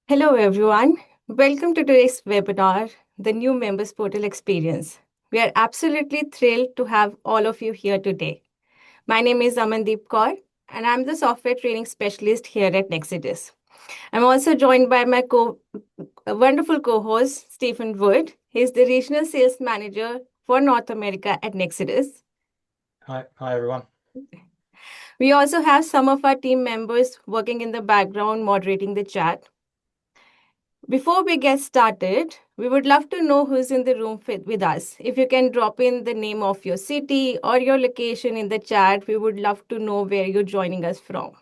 Hello, everyone. Welcome to today's webinar, The New Members Portal Experience. We are absolutely thrilled to have all of you here today. My name is Amandeep and I'm the software training specialist here at Nexidis. I'm also joined by my wonderful co-host, Stephen Wood. He's the regional sales manager for North America at Nexidis. Hi everyone. We also have some of our team members working in the background, moderating the chat. Before we get started, we would love to know who's in the room with us. If you can drop in the name of your city or your location in the chat, we would love to know where you're joining us from.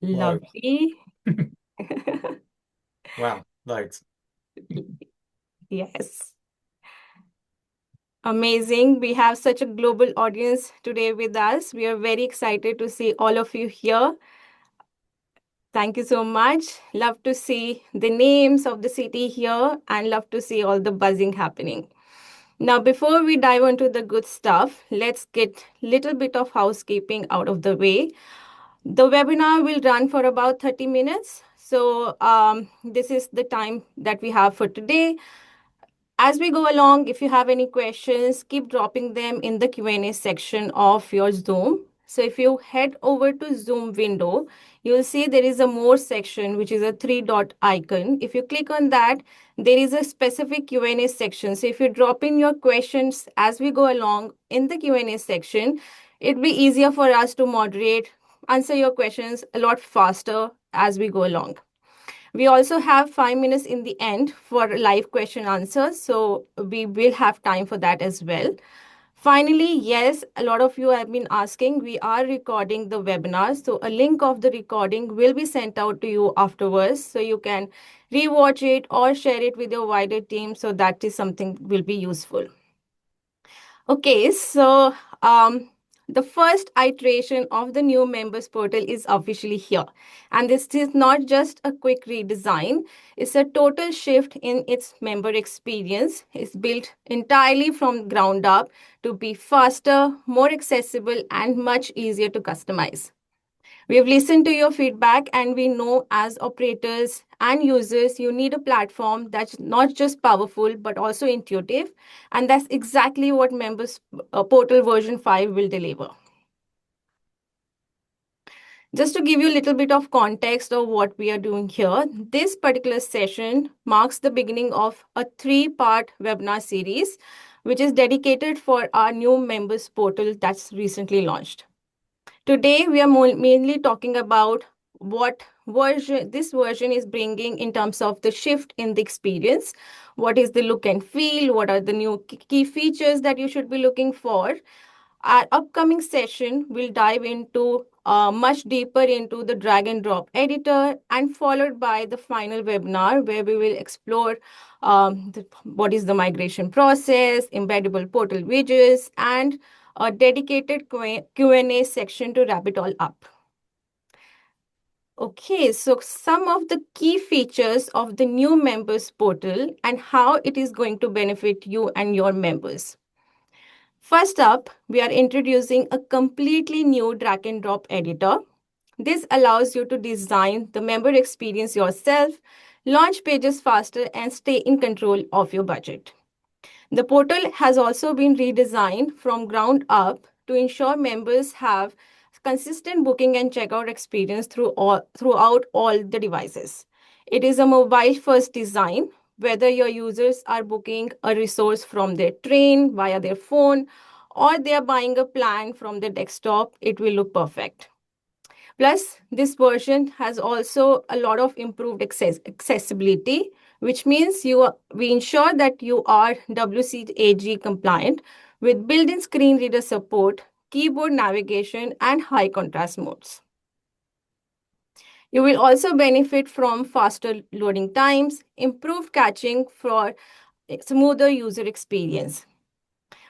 Whoa. Lovely. Wow, loads. Yes. Amazing. We have such a global audience today with us. We are very excited to see all of you here. Thank you so much. Love to see the names of the city here and love to see all the buzzing happening. Now, before we dive into the good stuff, let's get a little bit of housekeeping out of the way. The webinar will run for about 30 minutes. So this is the time that we have for today. As we go along, if you have any questions, keep dropping them in the Q&A section of your Zoom. So if you head over to Zoom window, you'll see there is a more section, which is a three-dot icon. If you click on that, there is a specific Q&A section. So if you drop in your questions as we go along in the Q&A section, it'll be easier for us to moderate, answer your questions a lot faster as we go along. We also have 5 minutes in the end for live question answers. So we will have time for that as well. Finally, yes, a lot of you have been asking, we are recording the webinar. So a link of the recording will be sent out to you afterwards. So you can rewatch it or share it with your wider team. So that is something will be useful. Okay, so the first iteration of the new members portal is officially here. And this is not just a quick redesign, it's a total shift in its member experience. It's built entirely from ground up to be faster, more accessible, and much easier to customize. We have listened to your feedback, and we know as operators and users, you need a platform that's not just powerful, but also intuitive. And that's exactly what Members Portal version 5 will deliver. Just to give you a little bit of context of what we are doing here, this particular session marks the beginning of a three-part webinar series, which is dedicated for our new Members Portal that's recently launched. Today, we are mainly talking about what version this version is bringing in terms of the shift in the experience. What is the look and feel? What are the new key features that you should be looking for? Our upcoming session will dive into much deeper into the drag and drop editor and followed by the final webinar where we will explore what is the migration process, embeddable portal widgets, and a dedicated Q&A section to wrap it all up. Okay, so some of the key features of the new members portal and how it is going to benefit you and your members. First up, we are introducing a completely new drag and drop editor. This allows you to design the member experience yourself, launch pages faster, and stay in control of your budget. The portal has also been redesigned from ground up to ensure members have consistent booking and checkout experience throughout all the devices. It is a mobile first design. Whether your users are booking a resource from their train via their phone or they are buying a plan from the desktop, it will look perfect. Plus, this version has also a lot of improved accessibility, which means we ensure that you are WCAG compliant with built-in screen reader support, keyboard navigation, and high contrast modes. You will also benefit from faster loading times, improved caching for smoother user experience.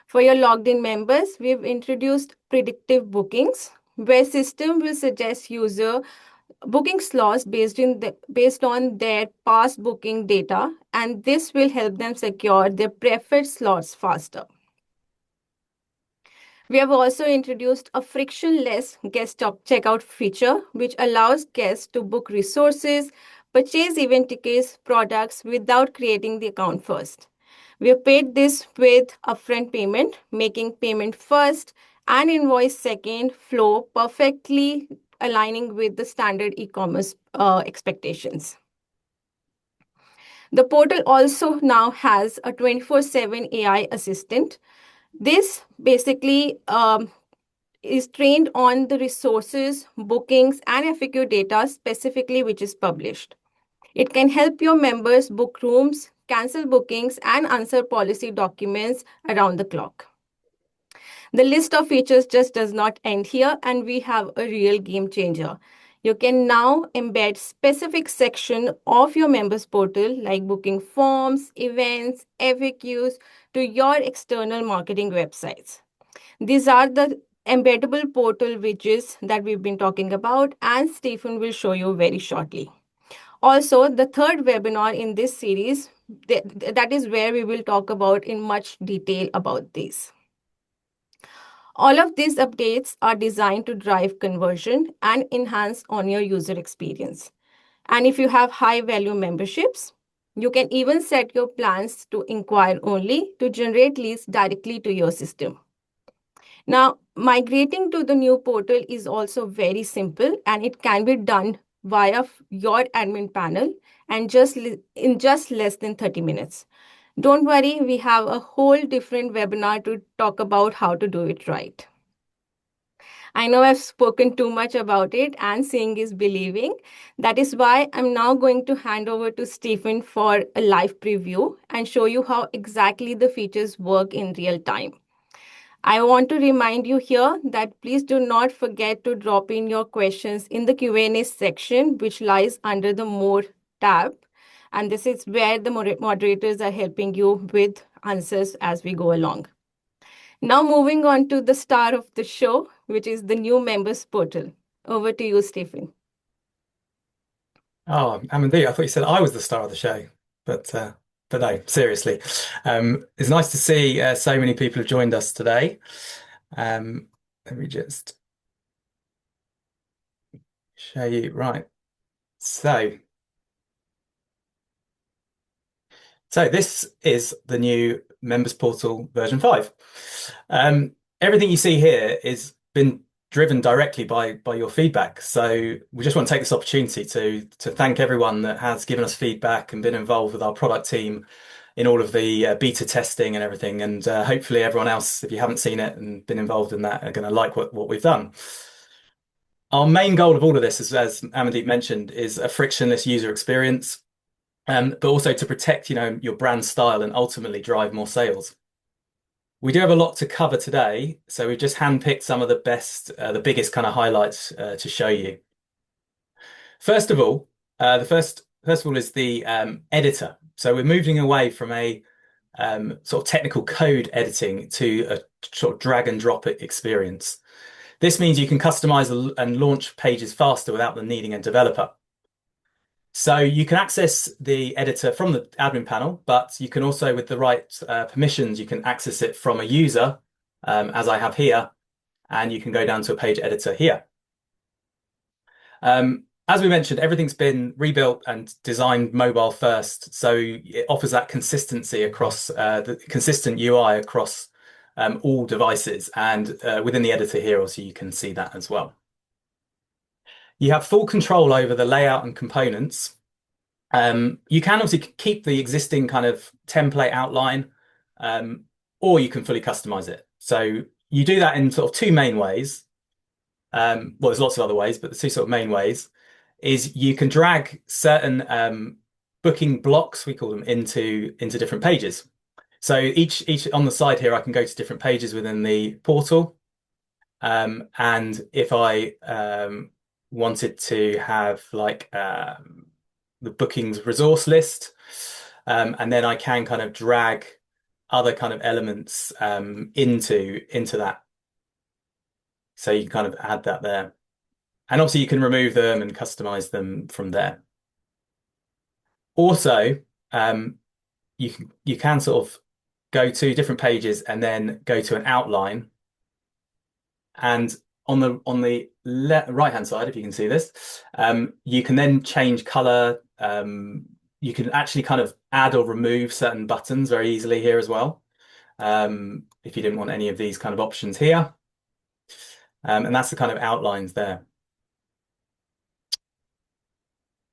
For your logged in members, we've introduced predictive bookings, where system will suggest user booking slots based on their past booking data, and this will help them secure their preferred slots faster. We have also introduced a frictionless guest checkout feature, which allows guests to book resources, purchase event tickets, products without creating the account first. We have paid this with upfront payment, making payment first and invoice second flow perfectly aligning with the standard e-commerce expectations. The portal also now has a 24/7 AI assistant. This basically is trained on the resources, bookings, and FAQ data specifically which is published. It can help your members book rooms, cancel bookings, and answer policy documents around the clock. The list of features just does not end here, and we have a real game changer. You can now embed specific section of your members portal like booking forms, events, FAQs to your external marketing websites. These are the embeddable portal widgets that we've been talking about, and Stephen will show you very shortly. Also, the third webinar in this series, that is where we will talk about in much detail about these. All of these updates are designed to drive conversion and enhance on your user experience. And if you have high value memberships, you can even set your plans to inquire only to generate leads directly to your system. Now, migrating to the new portal is also very simple and it can be done via your admin panel and in just less than 30 minutes. Don't worry, we have a whole different webinar to talk about how to do it right. I know I've spoken too much about it, and seeing is believing. That is why I'm now going to hand over to Stephen for a live preview and show you how exactly the features work in real time. I want to remind you here that please do not forget to drop in your questions in the Q&A section, which lies under the More tab. And this is where the moderators are helping you with answers as we go along. Now, moving on to the star of the show, which is the new members portal. Over to you, Stephen. Oh, Amandeep, I thought you said I was the star of the show, but no, seriously. It's nice to see so many people have joined us today. Um, Let me just show you. Right. So, so this is the new members portal version 5. Everything you see here is been driven directly by your feedback. So we just want to take this opportunity to thank everyone that has given us feedback and been involved with our product team in all of the beta testing and everything. And hopefully everyone else, if you haven't seen it and been involved in that, are going to like what we've done. Our main goal of all of this, as Amandeep mentioned, is a frictionless user experience, but also to protect, your brand style and ultimately drive more sales. We do have a lot to cover today, so we've just handpicked some of the best, the biggest kind of highlights to show you. First of all, the first of all is the editor. So we're moving away from a sort of technical code editing to a sort of drag and drop experience. This means you can customize and launch pages faster without them needing a developer. So you can access the editor from the admin panel, but you can also, with the right permissions, you can access it from a user, as I have here, and you can go down to a page editor here. As we mentioned, everything's been rebuilt and designed mobile first, so it offers that consistency across the consistent UI across all devices, and within the editor here, also you can see that as well. You have full control over the layout and components. You can obviously keep the existing kind of template outline, or you can fully customize it. So you do that in sort of two main ways. Well, there's lots of other ways, but the two sort of main ways is you can drag certain booking blocks, we call them, into different pages. So each on the side here, I can go to different pages within the portal. And if I wanted to have like the bookings resource list, and then I can kind of drag other kind of elements into that. So you can kind of add that there. And obviously you can remove them and customize them from there. Also, you can sort of go to different pages and then go to an outline And on the right hand side, if you can see this, you can then change color. You can actually kind of add or remove certain buttons very easily here as well. If you didn't want any of these kind of options here. And that's the kind of outlines there.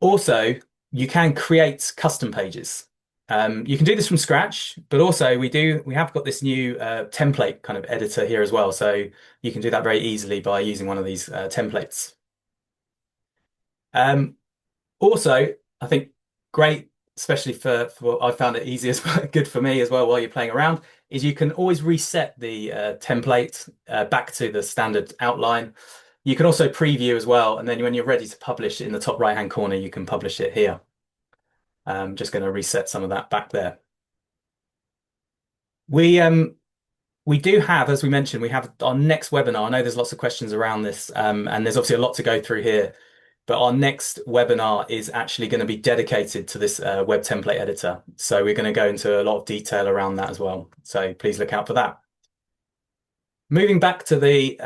Also, you can create custom pages. You can do this from scratch, but also we have got this new template kind of editor here as well. So you can do that very easily by using one of these templates. Um, Also, I think great, especially for I found it easy as good for me as well while you're playing around, is you can always reset the template back to the standard outline. You can also preview as well, and then when you're ready to publish in the top right hand corner, you can publish it here. I'm just going to reset some of that back there. We we do have, as we mentioned, we have our next webinar. I know there's lots of questions around this, and there's obviously a lot to go through here. But our next webinar is actually going to be dedicated to this web template editor. So we're going to go into a lot of detail around that as well. So please look out for that. Moving back to the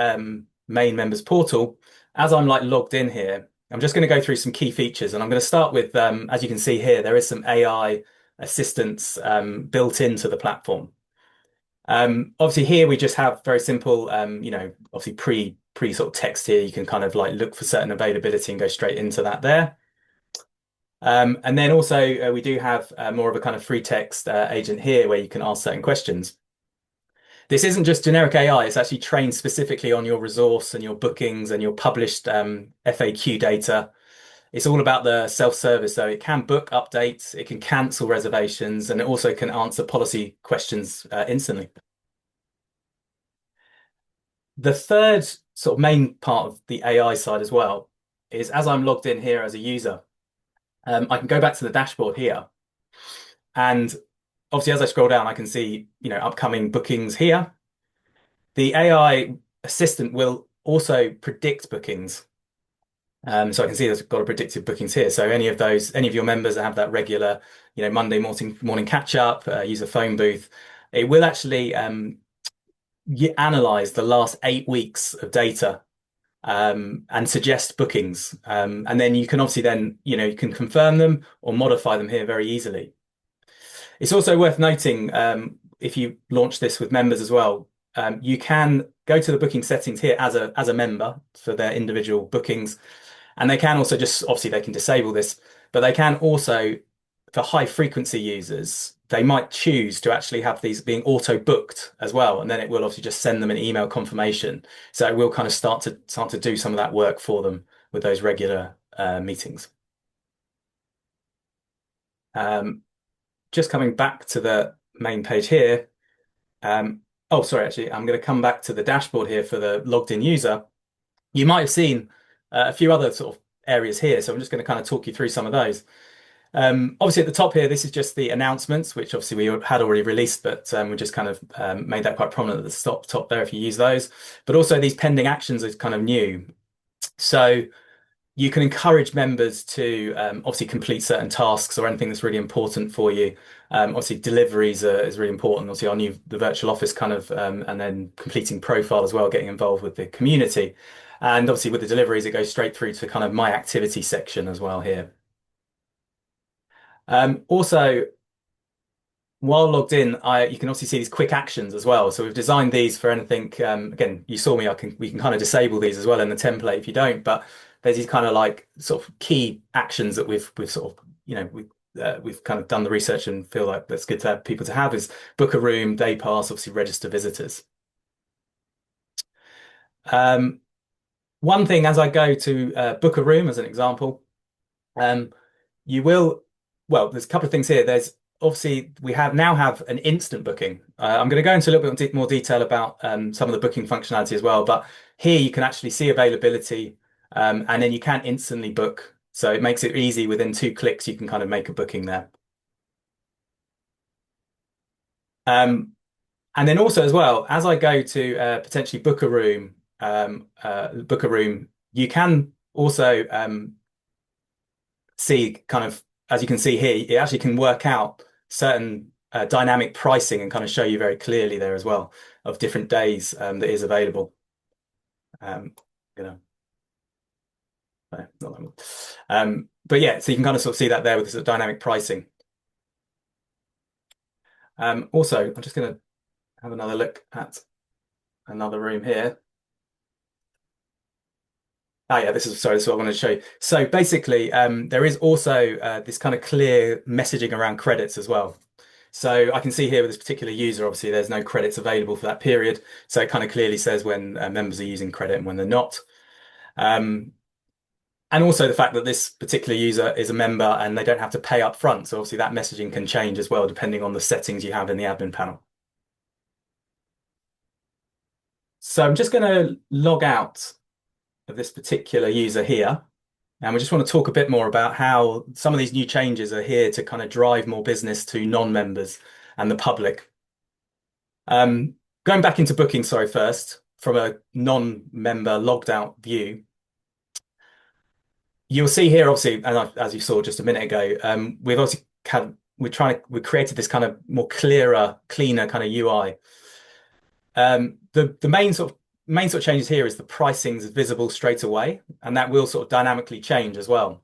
main members portal, as I'm like logged in here, I'm just going to go through some key features, and I'm going to start with, as you can see here, there is some AI assistance built into the platform. Obviously here we just have very simple, obviously pre sort of text here. You can kind of like look for certain availability and go straight into that there. And then also we do have more of a kind of free text agent here where you can ask certain questions. This isn't just generic AI, it's actually trained specifically on your resource and your bookings and your published FAQ data. It's all about the self-service, so it can book updates, it can cancel reservations, and it also can answer policy questions instantly. The third sort of main part of the AI side as well is as I'm logged in here as a user, I can go back to the dashboard here. And obviously, as I scroll down, I can see, upcoming bookings here. The AI assistant will also predict bookings. So I can see there's got a predicted bookings here. So any of your members that have that regular, Monday morning catch up, use a phone booth, it will actually analyze the last 8 weeks of data and suggest bookings. And then you can obviously then, you can confirm them or modify them here very easily. It's also worth noting, if you launch this with members as well, you can go to the booking settings here as a member for their individual bookings. And they can also just, obviously they can disable this, but they can also, for high frequency users, they might choose to actually have these being auto booked as well. And then it will obviously just send them an email confirmation. So it will kind of start to do some of that work for them with those regular meetings. Just coming back to the main page here. Oh, sorry, actually, I'm going to come back to the dashboard here for the logged in user. You might have seen a few other sort of areas here. So I'm just going to kind of talk you through some of those. Obviously at the top here, this is just the announcements, which obviously we had already released, but we just kind of made that quite prominent at the top there if you use those. But also these pending actions is kind of new. So you can encourage members to obviously complete certain tasks or anything that's really important for you. Obviously deliveries is really important. Obviously the virtual office kind of, and then completing profile as well, getting involved with the community. And obviously with the deliveries, it goes straight through to kind of my activity section as well here. Also, while logged in, you can also see these quick actions as well. So we've designed these for anything. Again, you saw me. We can kind of disable these as well in the template if you don't. But there's these kind of like sort of key actions that we've sort of we've kind of done the research and feel like that's good to have people to have is book a room, day pass, obviously register visitors. One thing as I go to book a room as an example, um, you will, well, there's a couple of things here. There's obviously we now have an instant booking. I'm going to go into a little bit more detail about some of the booking functionality as well, but here you can actually see availability and then you can instantly book. So it makes it easy within 2 clicks, you can kind of make a booking there. And then also as well, as I go to potentially book a room, you can also see kind of, as you can see here, it actually can work out certain dynamic pricing and kind of show you very clearly there as well of different days that is available. you know, no, not that one. But yeah, so you can kind of sort of see that there with the sort of dynamic pricing. Also, I'm just going to have another look at another room here. Oh yeah, this is sorry, this is what I wanted to show you. So basically, there is also this kind of clear messaging around credits as well. So I can see here with this particular user, obviously there's no credits available for that period. So it kind of clearly says when members are using credit and when they're not. Um, and also the fact that this particular user is a member and they don't have to pay up front. So obviously that messaging can change as well, depending on the settings you have in the admin panel. So I'm just going to log out of this particular user here. And we just want to talk a bit more about how some of these new changes are here to kind of drive more business to non-members and the public. Going back into booking, sorry, first, from a non-member logged out view, you'll see here, obviously, and as you saw just a minute ago, we've obviously we created this kind of more clearer, cleaner kind of UI. The main sort of changes here is the pricing is visible straight away, and that will sort of dynamically change as well.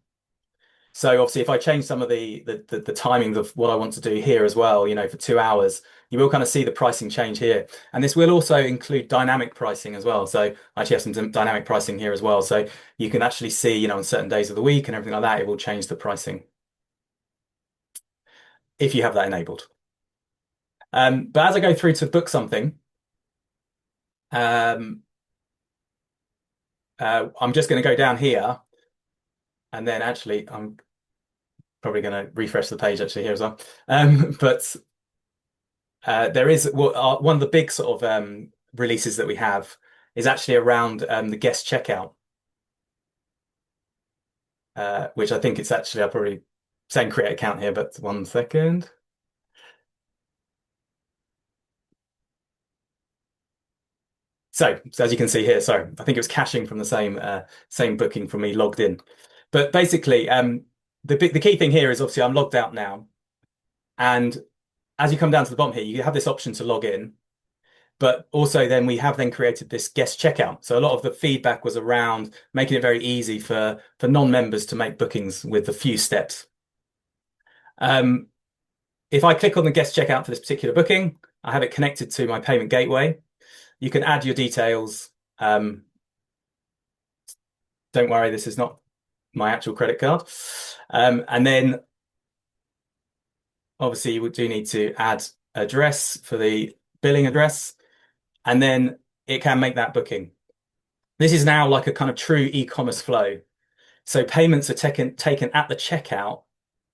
So obviously, if I change some of the timing of what I want to do here as well, for 2 hours, you will kind of see the pricing change here. And this will also include dynamic pricing as well. So I actually have some dynamic pricing here as well. So you can actually see, on certain days of the week and everything like that, it will change the pricing if you have that enabled. But as I go through to book something, um, I'm just going to go down here, and then actually I'm probably going to refresh the page actually here as well. But there is one of the big sort of releases that we have is actually around the guest checkout, which I think it's actually, I'll probably saying create account here, but 1 second. So as you can see here, sorry, I think it was caching from the same booking from me logged in. But basically, the key thing here is obviously I'm logged out now, and as you come down to the bottom here, you have this option to log in. But also then we have then created this guest checkout. So a lot of the feedback was around making it very easy for non-members to make bookings with a few steps. Um, if I click on the guest checkout for this particular booking, I have it connected to my payment gateway. You can add your details. Don't worry, this is not my actual credit card. And then obviously you do need to add address for the billing address, and then it can make that booking. This is now like a kind of true e-commerce flow. So payments are taken at the checkout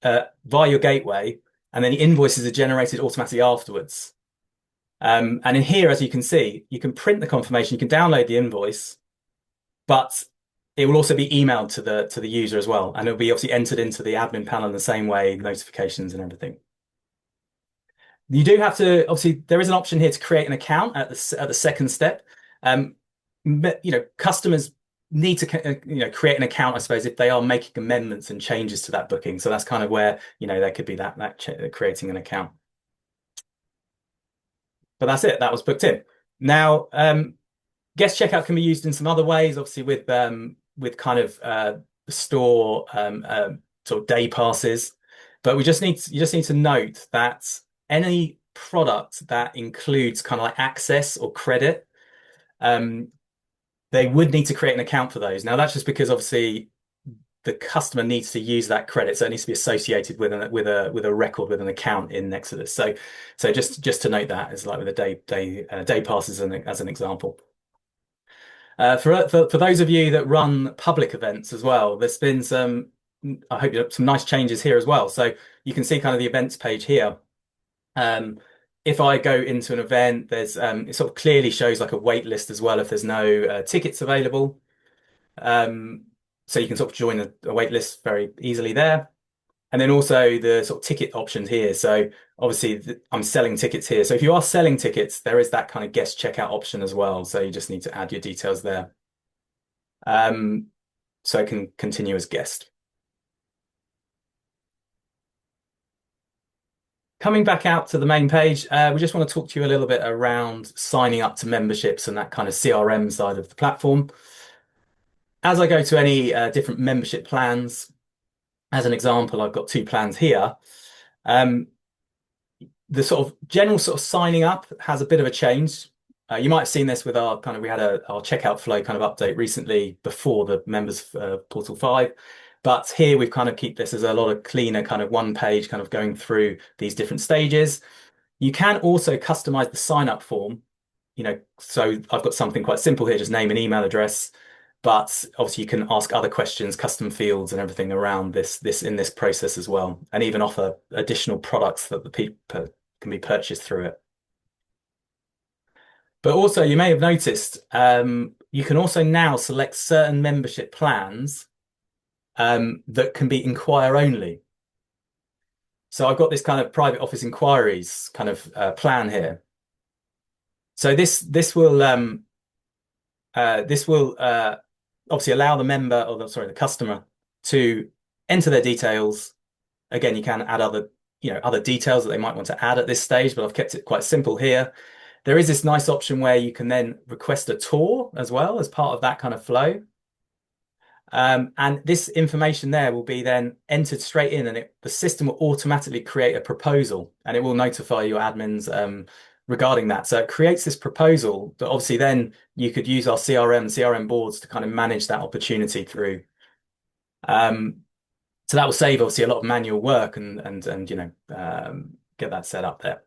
via your gateway, and then the invoices are generated automatically afterwards. And in here, as you can see, you can print the confirmation, you can download the invoice, but it will also be emailed to the user as well, and it'll be obviously entered into the admin panel in the same way, notifications and everything. You do have to obviously there is an option here to create an account at the second step. Um, customers need to create an account, I suppose, if they are making amendments and changes to that booking. So that's kind of where there could be that creating an account. But that's it. That was booked in. Now, guest checkout can be used in some other ways, obviously with kind of store sort of day passes. But you just need to note that any product that includes kind of like access or credit, they would need to create an account for those. Now that's just because obviously the customer needs to use that credit, so it needs to be associated with a record with an account in Exodus. So just to note that as like with the day passes as an example. For those of you that run public events as well, there's been I hope some nice changes here as well. So you can see kind of the events page here. If I go into an event, there's it sort of clearly shows like a wait list as well if there's no tickets available. So you can sort of join a wait list very easily there. And then also the sort of ticket options here. So obviously I'm selling tickets here. So if you are selling tickets, there is that kind of guest checkout option as well. So you just need to add your details there. So I can continue as guest. Coming back out to the main page, we just want to talk to you a little bit around signing up to memberships and that kind of CRM side of the platform. As I go to any different membership plans, as an example, I've got two plans here. Um, the sort of general sort of signing up has a bit of a change. You might have seen this with our kind of, we had our checkout flow kind of update recently before the members portal 5. But here we've kind of keep this as a lot of cleaner kind of one page kind of going through these different stages. You can also customize the sign up form, so I've got something quite simple here, just name and email address. But obviously you can ask other questions, custom fields and everything around this in this process as well, and even offer additional products that the people can be purchased through it. But also you may have noticed you can also now select certain membership plans that can be inquire only. So I've got this kind of private office inquiries kind of plan here. So this will obviously allow the member or the customer to enter their details. Again, you can add other details that they might want to add at this stage, but I've kept it quite simple here. There is this nice option where you can then request a tour as well as part of that kind of flow. And this information there will be then entered straight in, and the system will automatically create a proposal, and it will notify your admins regarding that. So it creates this proposal that obviously then you could use our CRM boards to kind of manage that opportunity through. So that will save obviously a lot of manual work and get that set up there.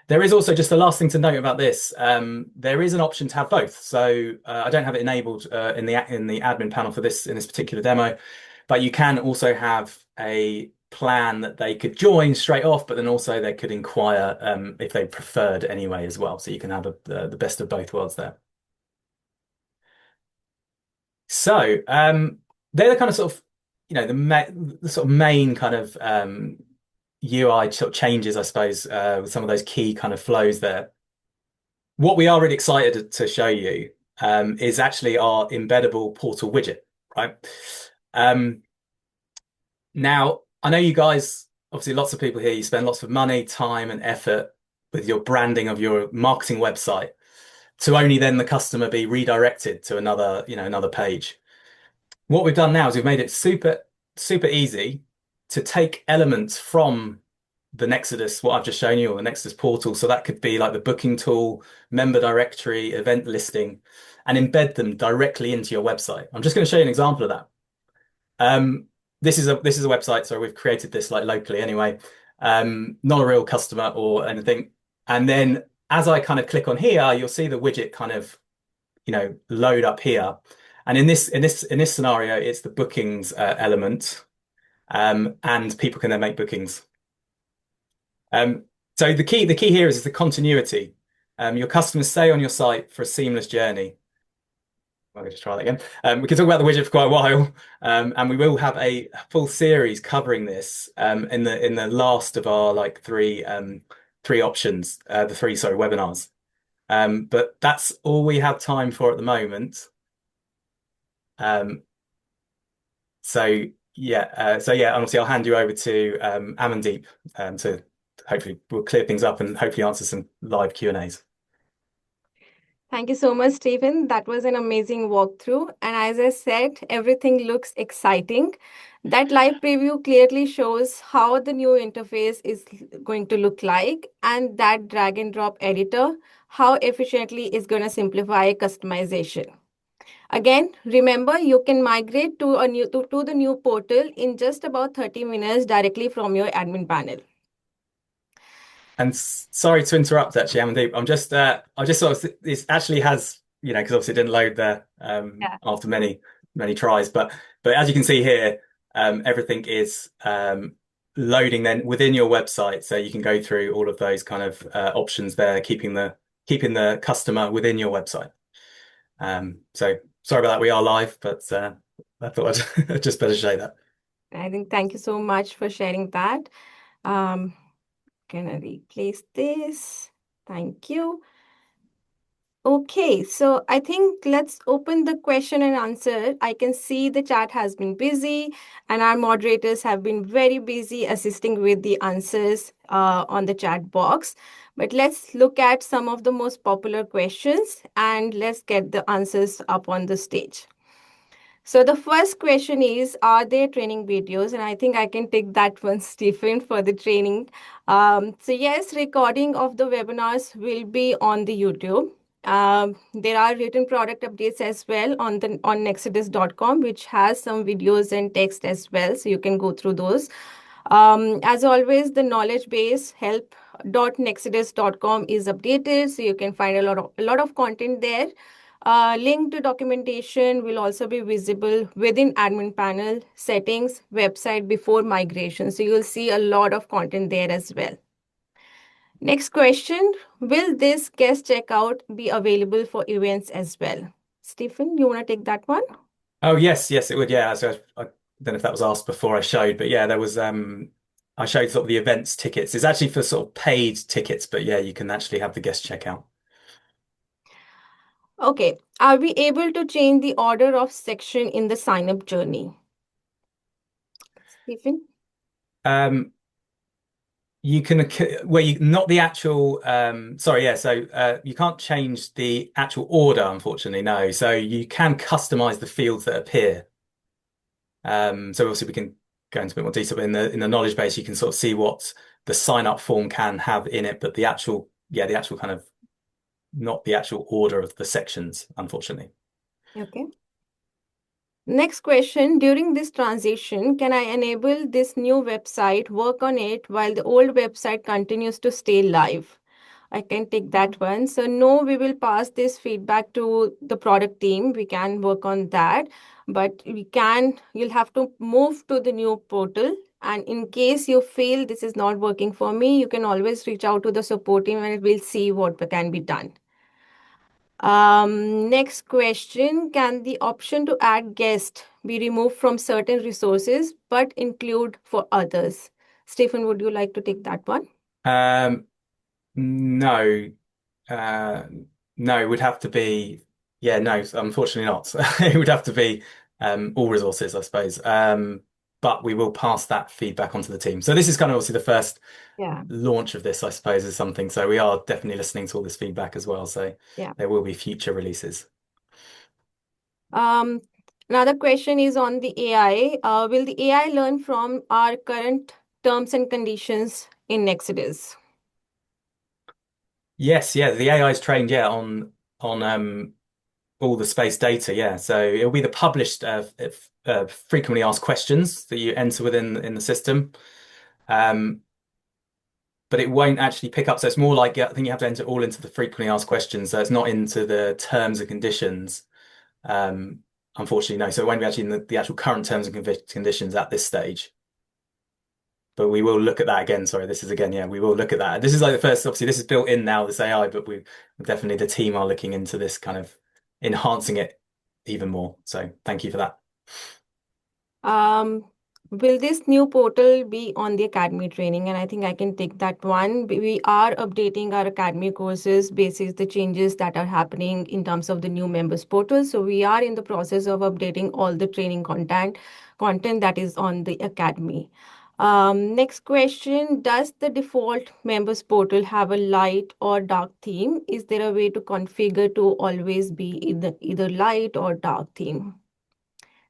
There is also just the last thing to note about this. There is an option to have both. So I don't have it enabled in the admin panel for this in this particular demo, but you can also have a plan that they could join straight off, but then also they could inquire if they preferred anyway as well. So you can have the best of both worlds there. So they're the kind of sort of the sort of main kind of UI sort of changes, I suppose, with some of those key kind of flows there. What we are really excited to show you is actually our embeddable portal widget, right? Um, Now, I know you guys, obviously, lots of people here, you spend lots of money, time, and effort with your branding of your marketing website to only then the customer be redirected to another page. What we've done now is we've made it super easy to take elements from the Nexus, what I've just shown you, or the Nexus portal. So that could be like the booking tool, member directory, event listing, and embed them directly into your website. I'm just going to show you an example of that. This is a website, so we've created this like locally anyway. Not a real customer or anything. And then as I kind of click on here, you'll see the widget kind of, load up here. And in this scenario, it's the bookings element, and people can then make bookings. So the key here is the continuity. Your customers stay on your site for a seamless journey. Let me just try that again. We can talk about the widget for quite a while, and we will have a full series covering this in the last of our like three options, the three webinars. But that's all we have time for at the moment. Um, so honestly, I'll hand you over to Amandeep to hopefully we'll clear things up and hopefully answer some live Q&As. Thank you so much, Stephen. That was an amazing walkthrough. And as I said, everything looks exciting. That live preview clearly shows how the new interface is going to look like, and that drag and drop editor, how efficiently is going to simplify customization. Again, remember you can migrate to the new portal in just about 30 minutes directly from your admin panel. And sorry to interrupt, actually, Amandeep. I just sort of this actually has because obviously it didn't load there Yeah. after many tries, but as you can see here, everything is loading then within your website, so you can go through all of those kind of options there, keeping the customer within your website. So sorry about that. We are live, but I thought I'd just better say that. I think thank you so much for sharing that. Um, Gonna replace this. Thank you. Okay, so I think let's open the question and answer. I can see the chat has been busy, and our moderators have been very busy assisting with the answers on the chat box. But let's look at some of the most popular questions and let's get the answers up on the stage. So the first question is, are there training videos? And I think I can take that one, Stephen, for the training. So yes, recording of the webinars will be on the YouTube. There are written product updates as well on nexidus.com, which has some videos and text as well. So you can go through those. As always, the knowledge base help.nexidus.com is updated. So you can find a lot of content there. Link to documentation will also be visible within admin panel settings website before migration. So you'll see a lot of content there as well. Next question, will this guest checkout be available for events as well? Stephen, you want to take that one? Oh yes, yes, it would. Yeah, so I don't know if that was asked before I showed, but yeah, there was I showed sort of the events tickets. It's actually for sort of paid tickets, but yeah, you can actually have the guest checkout. Okay. Are we able to change the order of section in the sign up journey? Stephen? Um, you can well, you not the actual sorry, yeah, so you can't change the actual order, unfortunately, no. So you can customize the fields that appear. So obviously we can go into a bit more detail, but in the knowledge base, you can sort of see what the sign up form can have in it, but the actual, yeah, the actual kind of not the actual order of the sections, unfortunately. Okay. Next question, during this transition, can I enable this new website, work on it while the old website continues to stay live? I can take that one. So no, we will pass this feedback to the product team. We can work on that, but you'll have to move to the new portal. And in case you feel this is not working for me, you can always reach out to the support team and we'll see what can be done. Next question, can the option to add guest be removed from certain resources but include for others? Stephen, would you like to take that one? Um, no, uh, no, it would have to be, yeah, no, unfortunately not. It would have to be all resources, I suppose. But we will pass that feedback onto the team. So this is kind of obviously the first Yeah, launch of this, I suppose, is something. So we are definitely listening to all this feedback as well. So yeah. there will be future releases. Um, Another question is on the AI. Will the AI learn from our current terms and conditions in Nexidus? Yes, yeah, the AI is trained, yeah, on all the space data, yeah. So it'll be the published frequently asked questions that you enter within in the system. Um, but it won't actually pick up. So it's more like I think you have to enter all into the frequently asked questions. So it's not into the terms and conditions. Um, Unfortunately, no. So it won't be actually in the actual current terms and conditions at this stage. But we will look at that again. Sorry, this is again, yeah, we will look at that. This is like the first, obviously, this is built in now, this AI, but we definitely the team are looking into this kind of enhancing it even more. So thank you for that. Um, will this new portal be on the academy training? And I think I can take that one. We are updating our academy courses basis the changes that are happening in terms of the new members portal. So we are in the process of updating all the training content that is on the academy. Next question, does the default members portal have a light or dark theme? Is there a way to configure to always be either light or dark theme?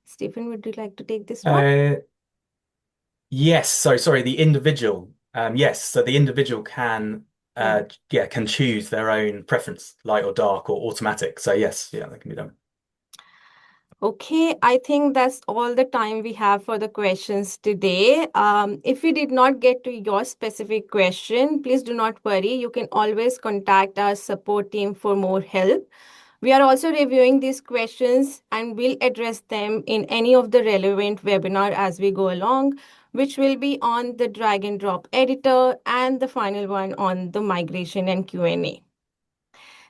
Stephen, would you like to take this one? Uh, yes. So sorry, the individual. Yes. So the individual can, Yeah. yeah, can choose their own preference, light or dark or automatic. So yes, yeah, that can be done. Okay, I think that's all the time we have for the questions today. If we did not get to your specific question, please do not worry. You can always contact our support team for more help. We are also reviewing these questions and will address them in any of the relevant webinar as we go along, which will be on the drag and drop editor and the final one on the migration and Q&A.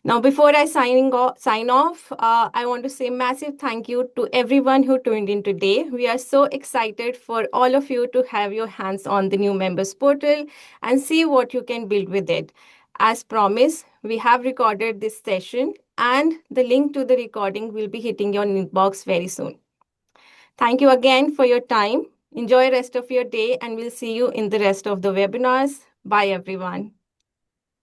Now, before I sign off, I want to say massive thank you to everyone who tuned in today. We are so excited for all of you to have your hands on the new members portal and see what you can build with it. As promised, we have recorded this session and the link to the recording will be hitting your inbox very soon. Thank you again for your time. Enjoy the rest of your day, and we'll see you in the rest of the webinars. Bye, everyone.